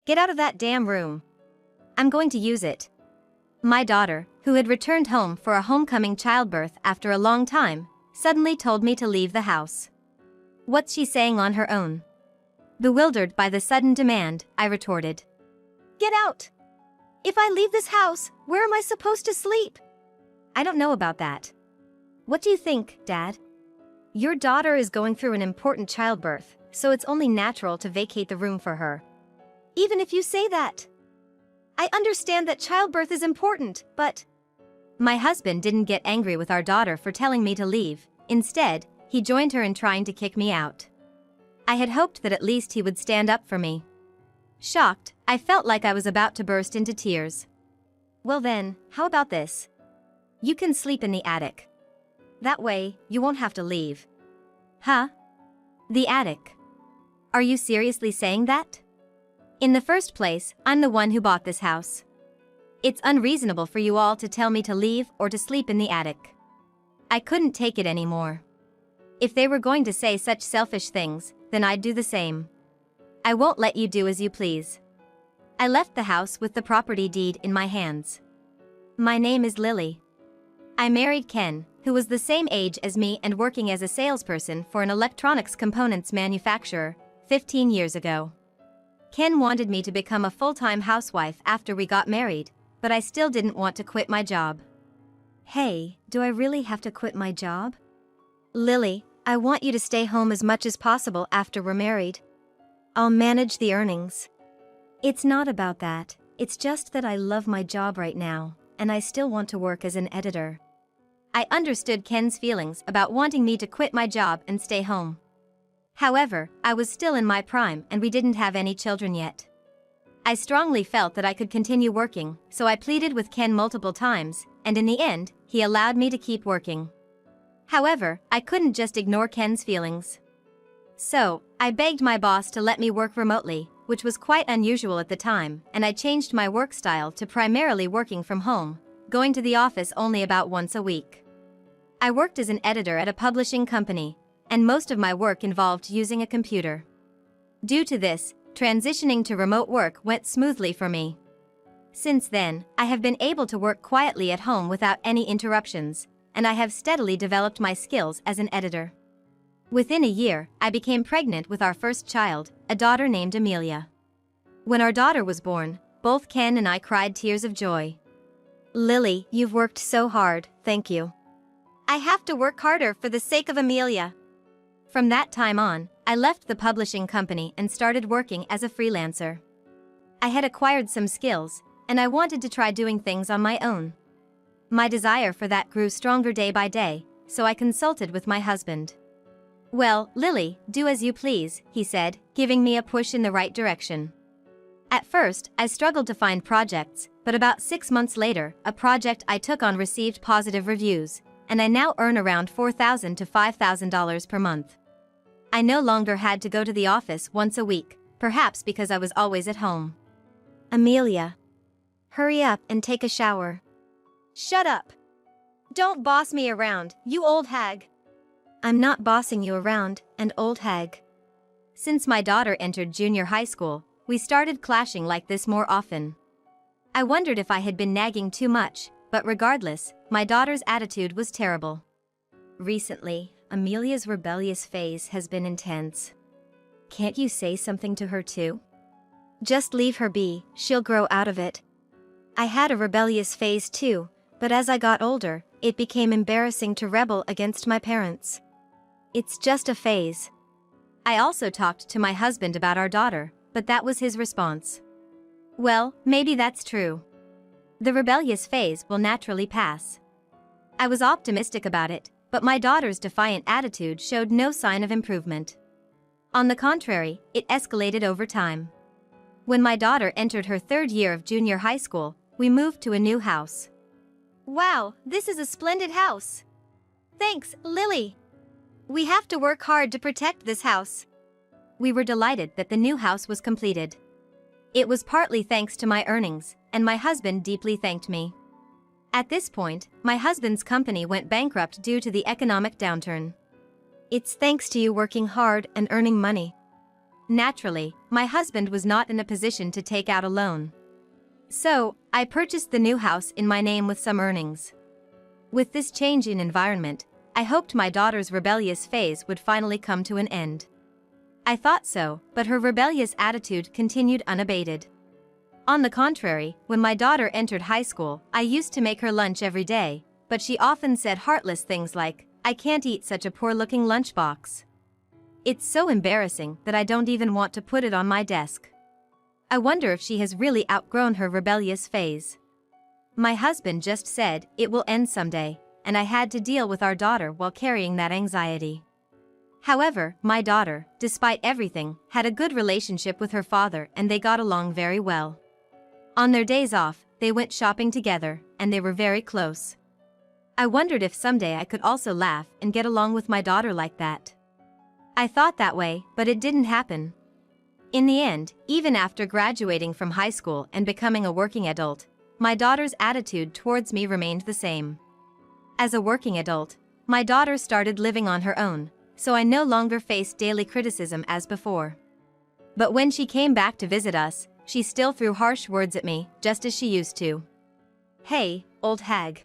Get out of that damn room. I'm going to use it. My daughter, who had returned home for a homecoming childbirth after a long time, suddenly told me to leave the house. What's she saying on her own? Bewildered by the sudden demand, I retorted. Get out! If I leave this house, where am I supposed to sleep? I don't know about that. What do you think, Dad? Your daughter is going through an important childbirth, so it's only natural to vacate the room for her. Even if you say that. I understand that childbirth is important, but... My husband didn't get angry with our daughter for telling me to leave. Instead, he joined her in trying to kick me out. I had hoped that at least he would stand up for me. Shocked, I felt like I was about to burst into tears. Well then, how about this? You can sleep in the attic. That way, you won't have to leave. Huh? The attic. Are you seriously saying that? In the first place, I'm the one who bought this house. It's unreasonable for you all to tell me to leave or to sleep in the attic. I couldn't take it anymore. If they were going to say such selfish things, then I'd do the same. I won't let you do as you please. I left the house with the property deed in my hands. My name is Lily. I married Ken, who was the same age as me and working as a salesperson for an electronics components manufacturer, 15 years ago. Ken wanted me to become a full-time housewife after we got married, but I still didn't want to quit my job. Hey, do I really have to quit my job? Lily, I want you to stay home as much as possible after we're married. I'll manage the earnings. It's not about that, it's just that I love my job right now, and I still want to work as an editor. I understood Ken's feelings about wanting me to quit my job and stay home. However, I was still in my prime and we didn't have any children yet. I strongly felt that I could continue working, so I pleaded with Ken multiple times, and in the end, he allowed me to keep working. However, I couldn't just ignore Ken's feelings. So, I begged my boss to let me work remotely, which was quite unusual at the time, and I changed my work style to primarily working from home, going to the office only about once a week. I worked as an editor at a publishing company, and most of my work involved using a computer. Due to this, transitioning to remote work went smoothly for me. Since then, I have been able to work quietly at home without any interruptions, and I have steadily developed my skills as an editor. Within a year, I became pregnant with our first child, a daughter named Amelia. When our daughter was born, both Ken and I cried tears of joy. Lily, you've worked so hard, thank you. I have to work harder for the sake of Amelia. From that time on, I left the publishing company and started working as a freelancer. I had acquired some skills, and I wanted to try doing things on my own. My desire for that grew stronger day by day, so I consulted with my husband. Well, Lily, do as you please, he said, giving me a push in the right direction. At first, I struggled to find projects, but about 6 months later, a project I took on received positive reviews, and I now earn around $4,000 to $5,000 per month. I no longer had to go to the office once a week, perhaps because I was always at home. Amelia. Hurry up and take a shower. Shut up. Don't boss me around, you old hag. I'm not bossing you around, an old hag. Since my daughter entered junior high school, we started clashing like this more often. I wondered if I had been nagging too much, but regardless, my daughter's attitude was terrible. Recently, Amelia's rebellious phase has been intense. Can't you say something to her too? Just leave her be, she'll grow out of it. I had a rebellious phase too, but as I got older, it became embarrassing to rebel against my parents. It's just a phase. I also talked to my husband about our daughter, but that was his response. Well, maybe that's true. The rebellious phase will naturally pass. I was optimistic about it, but my daughter's defiant attitude showed no sign of improvement. On the contrary, it escalated over time. When my daughter entered her 3rd year of junior high school, we moved to a new house. Wow, this is a splendid house. Thanks, Lily. We have to work hard to protect this house. We were delighted that the new house was completed. It was partly thanks to my earnings, and my husband deeply thanked me. At this point, my husband's company went bankrupt due to the economic downturn. It's thanks to you working hard and earning money. Naturally, my husband was not in a position to take out a loan. So, I purchased the new house in my name with some earnings. With this change in environment, I hoped my daughter's rebellious phase would finally come to an end. I thought so, but her rebellious attitude continued unabated. On the contrary, when my daughter entered high school, I used to make her lunch every day, but she often said heartless things like, "I can't eat such a poor-looking lunchbox. It's so embarrassing that I don't even want to put it on my desk." I wonder if she has really outgrown her rebellious phase. My husband just said, it will end someday, and I had to deal with our daughter while carrying that anxiety. However, my daughter, despite everything, had a good relationship with her father and they got along very well. On their days off, they went shopping together, and they were very close. I wondered if someday I could also laugh and get along with my daughter like that. I thought that way, but it didn't happen. In the end, even after graduating from high school and becoming a working adult, my daughter's attitude towards me remained the same. As a working adult, my daughter started living on her own, so I no longer faced daily criticism as before. But when she came back to visit us, she still threw harsh words at me, just as she used to. "Hey, old hag.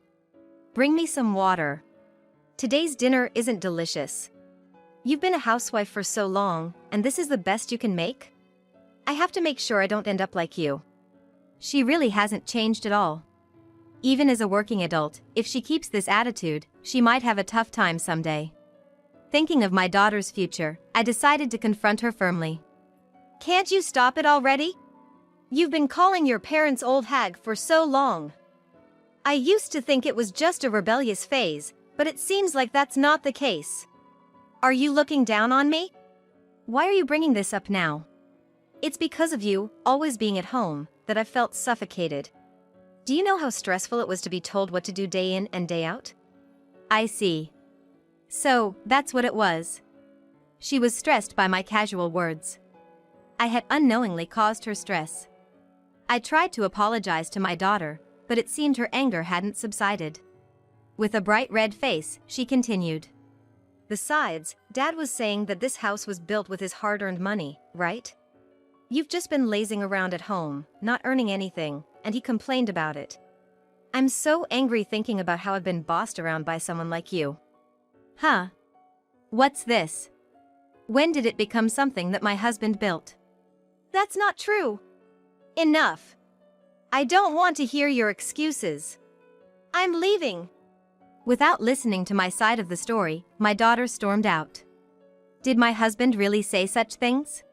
Bring me some water. Today's dinner isn't delicious. You've been a housewife for so long, and this is the best you can make? I have to make sure I don't end up like you." She really hasn't changed at all. Even as a working adult, if she keeps this attitude, she might have a tough time someday. Thinking of my daughter's future, I decided to confront her firmly. "Can't you stop it already? You've been calling your parents old hag for so long. I used to think it was just a rebellious phase, but it seems like that's not the case. Are you looking down on me? Why are you bringing this up now? It's because of you, always being at home, that I felt suffocated. Do you know how stressful it was to be told what to do day in and day out?" I see. So, that's what it was. She was stressed by my casual words. I had unknowingly caused her stress. I tried to apologize to my daughter, but it seemed her anger hadn't subsided. With a bright red face, she continued. "Besides, Dad was saying that this house was built with his hard-earned money, right? You've just been lazing around at home, not earning anything, and he complained about it. I'm so angry thinking about how I've been bossed around by someone like you." Huh? What's this? When did it become something that my husband built? That's not true. Enough. I don't want to hear your excuses. I'm leaving. Without listening to my side of the story, my daughter stormed out. Did my husband really say such things?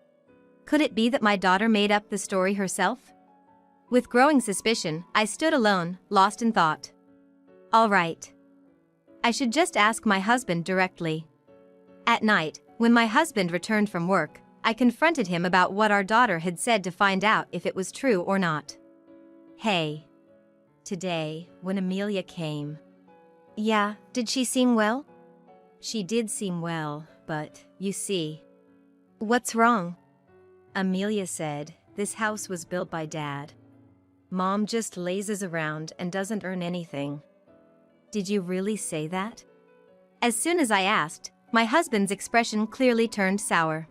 Could it be that my daughter made up the story herself? With growing suspicion, I stood alone, lost in thought. All right. I should just ask my husband directly. At night, when my husband returned from work, I confronted him about what our daughter had said to find out if it was true or not. "Hey. Today, when Amelia came." "Yeah, did she seem well?" "She did seem well, but, you see." "What's wrong?" "Amelia said, this house was built by Dad. Mom just lazes around and doesn't earn anything." "Did you really say that?" As soon as I asked, my husband's expression clearly turned sour.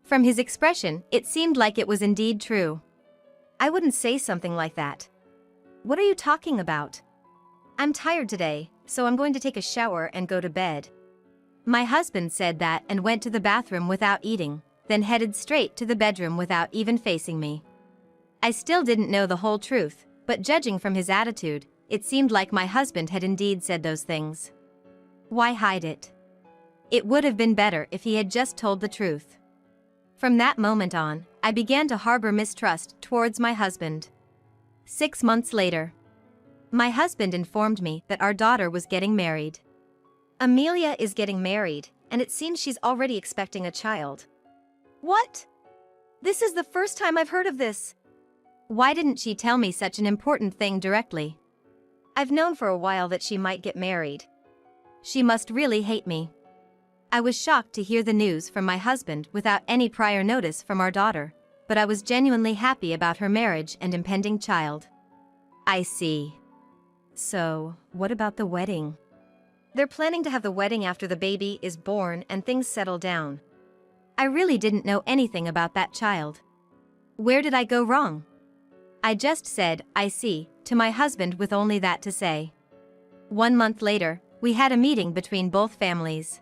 From his expression, it seemed like it was indeed true. "I wouldn't say something like that. What are you talking about? I'm tired today, so I'm going to take a shower and go to bed." My husband said that and went to the bathroom without eating, then headed straight to the bedroom without even facing me. I still didn't know the whole truth, but judging from his attitude, it seemed like my husband had indeed said those things. Why hide it? It would have been better if he had just told the truth. From that moment on, I began to harbor mistrust towards my husband. 6 months later, my husband informed me that our daughter was getting married. "Amelia is getting married, and it seems she's already expecting a child." "What? This is the first time I've heard of this." Why didn't she tell me such an important thing directly? I've known for a while that she might get married. She must really hate me. I was shocked to hear the news from my husband without any prior notice from our daughter, but I was genuinely happy about her marriage and impending child. I see. So, what about the wedding? They're planning to have the wedding after the baby is born and things settle down. I really didn't know anything about that child. Where did I go wrong? I just said, I see, to my husband with only that to say. 1 month later, we had a meeting between both families.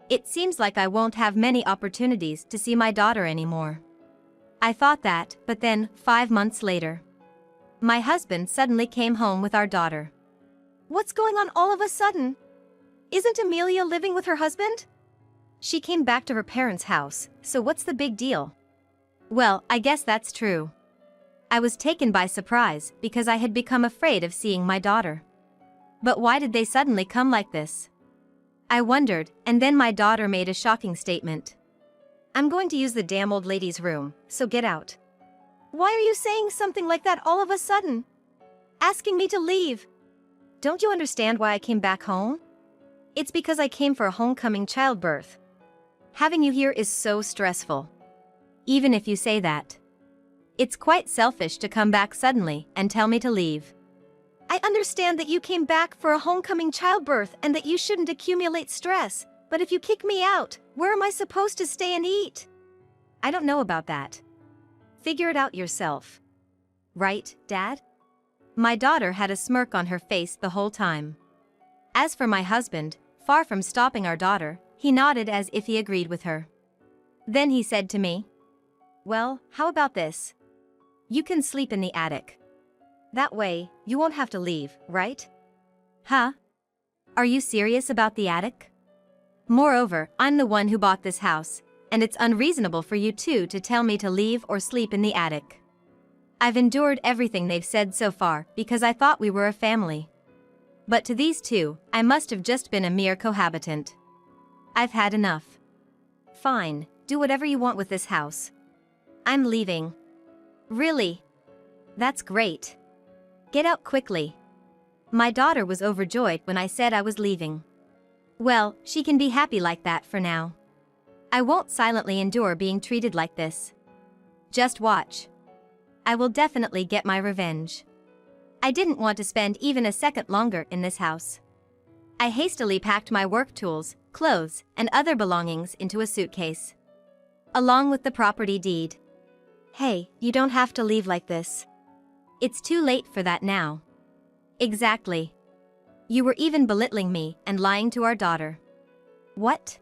It seems like I won't have many opportunities to see my daughter anymore. I thought that, but then, 5 months later, my husband suddenly came home with our daughter. What's going on all of a sudden? Isn't Amelia living with her husband? She came back to her parents' house, so what's the big deal? Well, I guess that's true. I was taken by surprise because I had become afraid of seeing my daughter. But why did they suddenly come like this? I wondered, and then my daughter made a shocking statement. I'm going to use the damn old lady's room, so get out. Why are you saying something like that all of a sudden? Asking me to leave? Don't you understand why I came back home? It's because I came for a homecoming childbirth. Having you here is so stressful. Even if you say that. It's quite selfish to come back suddenly and tell me to leave. I understand that you came back for a homecoming childbirth and that you shouldn't accumulate stress, but if you kick me out, where am I supposed to stay and eat? I don't know about that. Figure it out yourself. Right, Dad? My daughter had a smirk on her face the whole time. As for my husband, far from stopping our daughter, he nodded as if he agreed with her. Then he said to me, "Well, how about this? You can sleep in the attic. That way, you won't have to leave, right?" Huh? Are you serious about the attic? Moreover, I'm the one who bought this house, and it's unreasonable for you two to tell me to leave or sleep in the attic. I've endured everything they've said so far because I thought we were a family. But to these two, I must have just been a mere cohabitant. I've had enough. Fine, do whatever you want with this house. I'm leaving. Really? That's great. Get out quickly. My daughter was overjoyed when I said I was leaving. Well, she can be happy like that for now. I won't silently endure being treated like this. Just watch. I will definitely get my revenge. I didn't want to spend even a second longer in this house. I hastily packed my work tools, clothes, and other belongings into a suitcase, along with the property deed. Hey, you don't have to leave like this. It's too late for that now. Exactly. You were even belittling me and lying to our daughter. What?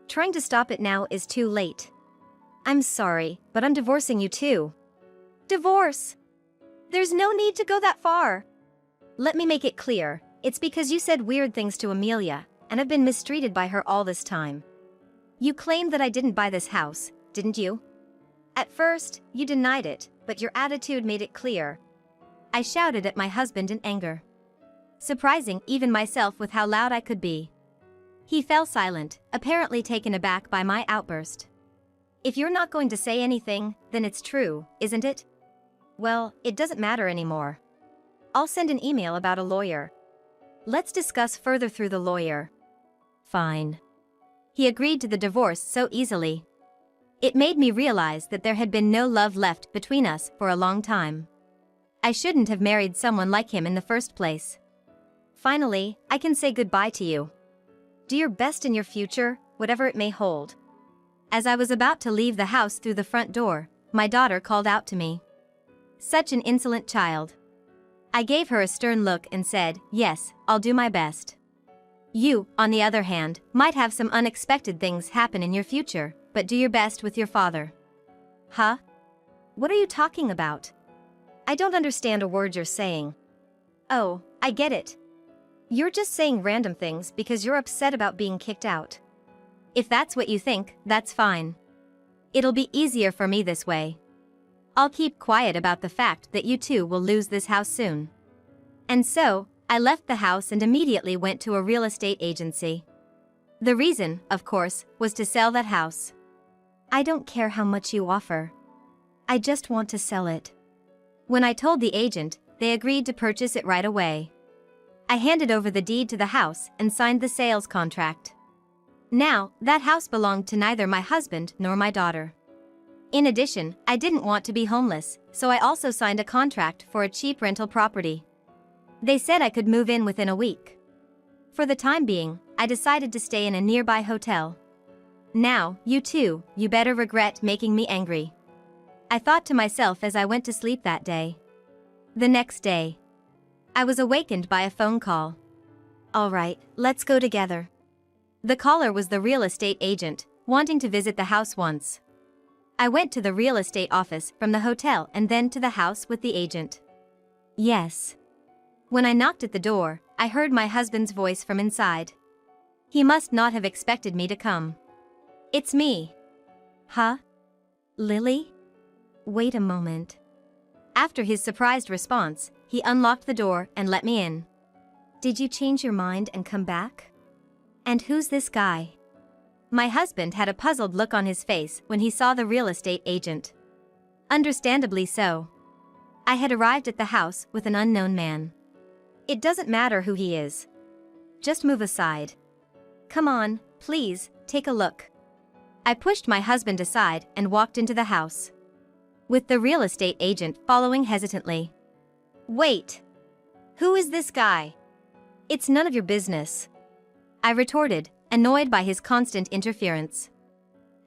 Trying to stop it now is too late. I'm sorry, but I'm divorcing you too. Divorce? There's no need to go that far. Let me make it clear, it's because you said weird things to Amelia, and have been mistreated by her all this time. You claimed that I didn't buy this house, didn't you? At first, you denied it, but your attitude made it clear. I shouted at my husband in anger, surprising even myself with how loud I could be. He fell silent, apparently taken aback by my outburst. If you're not going to say anything, then it's true, isn't it? Well, it doesn't matter anymore. I'll send an email about a lawyer. Let's discuss further through the lawyer. Fine. He agreed to the divorce so easily. It made me realize that there had been no love left between us for a long time. I shouldn't have married someone like him in the first place. Finally, I can say goodbye to you. Do your best in your future, whatever it may hold. As I was about to leave the house through the front door, my daughter called out to me. Such an insolent child. I gave her a stern look and said, "Yes, I'll do my best." You, on the other hand, might have some unexpected things happen in your future, but do your best with your father. Huh? What are you talking about? I don't understand a word you're saying. Oh, I get it. You're just saying random things because you're upset about being kicked out. If that's what you think, that's fine. It'll be easier for me this way. I'll keep quiet about the fact that you two will lose this house soon. And so, I left the house and immediately went to a real estate agency. The reason, of course, was to sell that house. I don't care how much you offer. I just want to sell it. When I told the agent, they agreed to purchase it right away. I handed over the deed to the house and signed the sales contract. Now, that house belonged to neither my husband nor my daughter. In addition, I didn't want to be homeless, so I also signed a contract for a cheap rental property. They said I could move in within a week. For the time being, I decided to stay in a nearby hotel. Now, you too, you better regret making me angry. I thought to myself as I went to sleep that day. The next day, I was awakened by a phone call. All right, let's go together. The caller was the real estate agent, wanting to visit the house once. I went to the real estate office from the hotel and then to the house with the agent. Yes. When I knocked at the door, I heard my husband's voice from inside. He must not have expected me to come. It's me. Huh? Lily? Wait a moment. After his surprised response, he unlocked the door and let me in. Did you change your mind and come back? And who's this guy? My husband had a puzzled look on his face when he saw the real estate agent. Understandably so. I had arrived at the house with an unknown man. It doesn't matter who he is. Just move aside. Come on, please, take a look. I pushed my husband aside and walked into the house, with the real estate agent following hesitantly. Wait. Who is this guy? It's none of your business, I retorted, annoyed by his constant interference.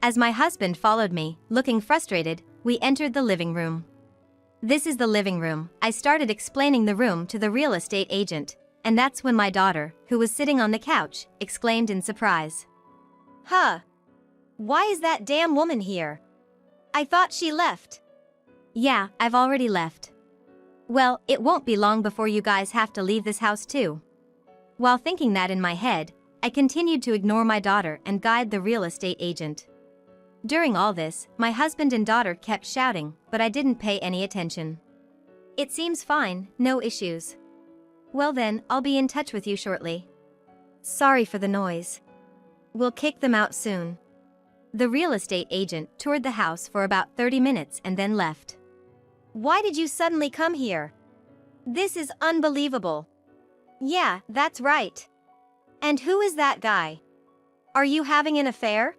As my husband followed me, looking frustrated, we entered the living room. This is the living room. I started explaining the room to the real estate agent, and that's when my daughter, who was sitting on the couch, exclaimed in surprise. Huh. Why is that damn woman here? I thought she left. Yeah, I've already left. Well, it won't be long before you guys have to leave this house too. While thinking that in my head, I continued to ignore my daughter and guide the real estate agent. During all this, my husband and daughter kept shouting, but I didn't pay any attention. It seems fine, no issues. Well then, I'll be in touch with you shortly. Sorry for the noise. We'll kick them out soon. The real estate agent toured the house for about 30 minutes and then left. Why did you suddenly come here? This is unbelievable. Yeah, that's right. And who is that guy? Are you having an affair?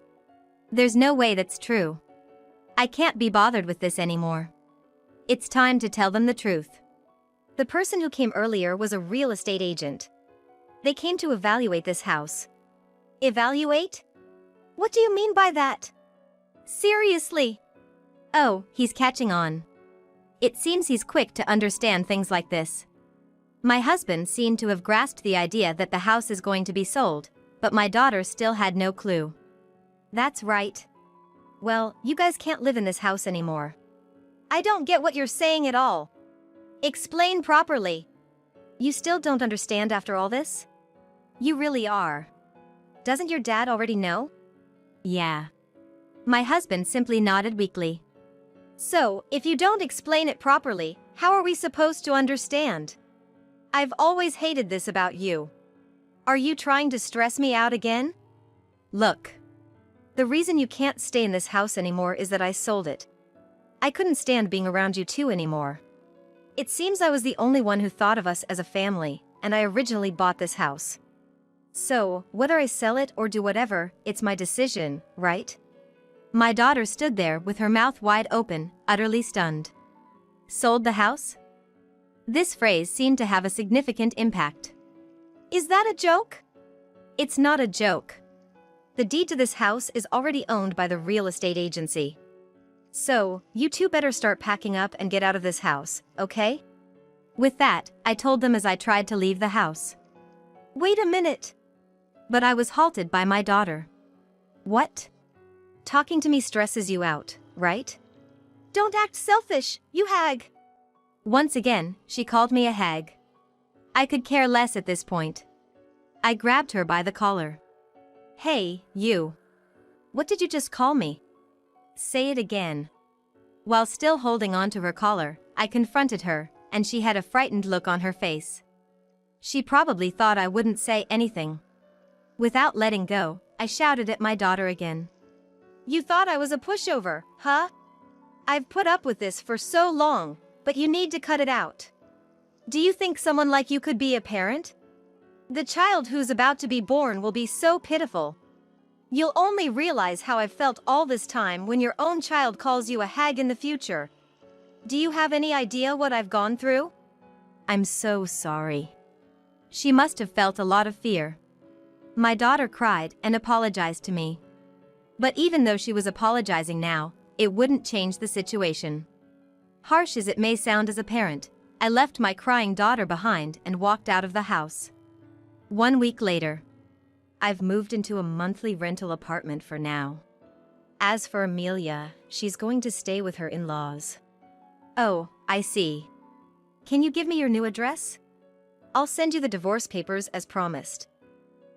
There's no way that's true. I can't be bothered with this anymore. It's time to tell them the truth. The person who came earlier was a real estate agent. They came to evaluate this house. Evaluate? What do you mean by that? Seriously? Oh, he's catching on. It seems he's quick to understand things like this. My husband seemed to have grasped the idea that the house is going to be sold, but my daughter still had no clue. That's right. Well, you guys can't live in this house anymore. I don't get what you're saying at all. Explain properly. You still don't understand after all this? You really are. Doesn't your dad already know? Yeah. My husband simply nodded weakly. So, if you don't explain it properly, how are we supposed to understand? I've always hated this about you. Are you trying to stress me out again? Look. The reason you can't stay in this house anymore is that I sold it. I couldn't stand being around you two anymore. It seems I was the only one who thought of us as a family, and I originally bought this house. So, whether I sell it or do whatever, it's my decision, right? My daughter stood there with her mouth wide open, utterly stunned. Sold the house? This phrase seemed to have a significant impact. Is that a joke? It's not a joke. The deed to this house is already owned by the real estate agency. So, you two better start packing up and get out of this house, okay? With that, I told them as I tried to leave the house. Wait a minute. But I was halted by my daughter. What? Talking to me stresses you out, right? Don't act selfish, you hag. Once again, she called me a hag. I could care less at this point. I grabbed her by the collar. Hey, you. What did you just call me? Say it again. While still holding on to her collar, I confronted her, and she had a frightened look on her face. She probably thought I wouldn't say anything. Without letting go, I shouted at my daughter again. You thought I was a pushover, huh? I've put up with this for so long, but you need to cut it out. Do you think someone like you could be a parent? The child who's about to be born will be so pitiful. You'll only realize how I've felt all this time when your own child calls you a hag in the future. Do you have any idea what I've gone through? I'm so sorry. She must have felt a lot of fear. My daughter cried and apologized to me. But even though she was apologizing now, it wouldn't change the situation. Harsh as it may sound as a parent, I left my crying daughter behind and walked out of the house. 1 week later. I've moved into a monthly rental apartment for now. As for Amelia, she's going to stay with her in-laws. Oh, I see. Can you give me your new address? I'll send you the divorce papers as promised.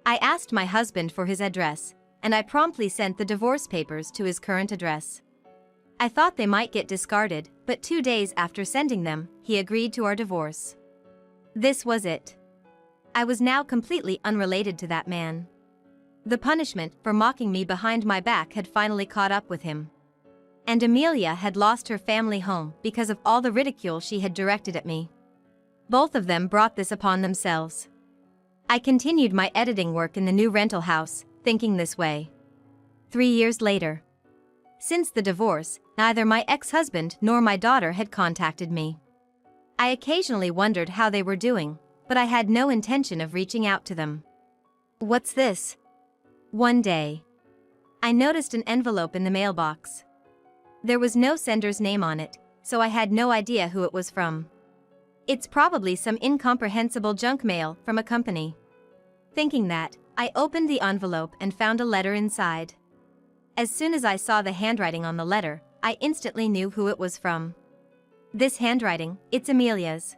I asked my husband for his address, and I promptly sent the divorce papers to his current address. I thought they might get discarded, but 2 days after sending them, he agreed to our divorce. This was it. I was now completely unrelated to that man. The punishment for mocking me behind my back had finally caught up with him. And Amelia had lost her family home because of all the ridicule she had directed at me. Both of them brought this upon themselves. I continued my editing work in the new rental house, thinking this way. 3 years later. Since the divorce, neither my ex-husband nor my daughter had contacted me. I occasionally wondered how they were doing, but I had no intention of reaching out to them. What's this? One day, I noticed an envelope in the mailbox. There was no sender's name on it, so I had no idea who it was from. It's probably some incomprehensible junk mail from a company. Thinking that, I opened the envelope and found a letter inside. As soon as I saw the handwriting on the letter, I instantly knew who it was from. This handwriting, it's Amelia's.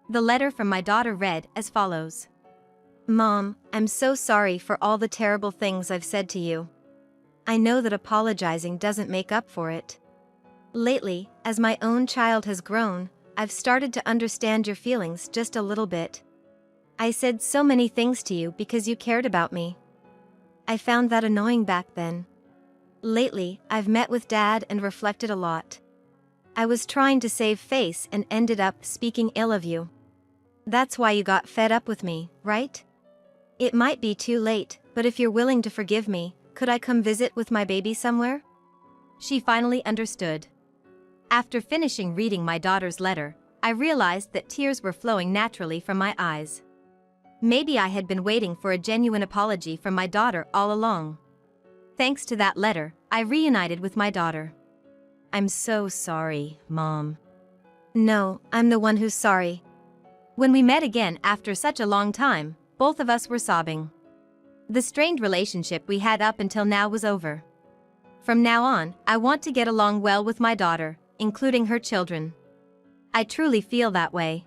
The letter from my daughter read as follows. Mom, I'm so sorry for all the terrible things I've said to you. I know that apologizing doesn't make up for it. Lately, as my own child has grown, I've started to understand your feelings just a little bit. I said so many things to you because you cared about me. I found that annoying back then. Lately, I've met with Dad and reflected a lot. I was trying to save face and ended up speaking ill of you. That's why you got fed up with me, right? It might be too late, but if you're willing to forgive me, could I come visit with my baby somewhere? She finally understood. After finishing reading my daughter's letter, I realized that tears were flowing naturally from my eyes. Maybe I had been waiting for a genuine apology from my daughter all along. Thanks to that letter, I reunited with my daughter. I'm so sorry, Mom. No, I'm the one who's sorry. When we met again after such a long time, both of us were sobbing. The strained relationship we had up until now was over. From now on, I want to get along well with my daughter, including her children. I truly feel that way.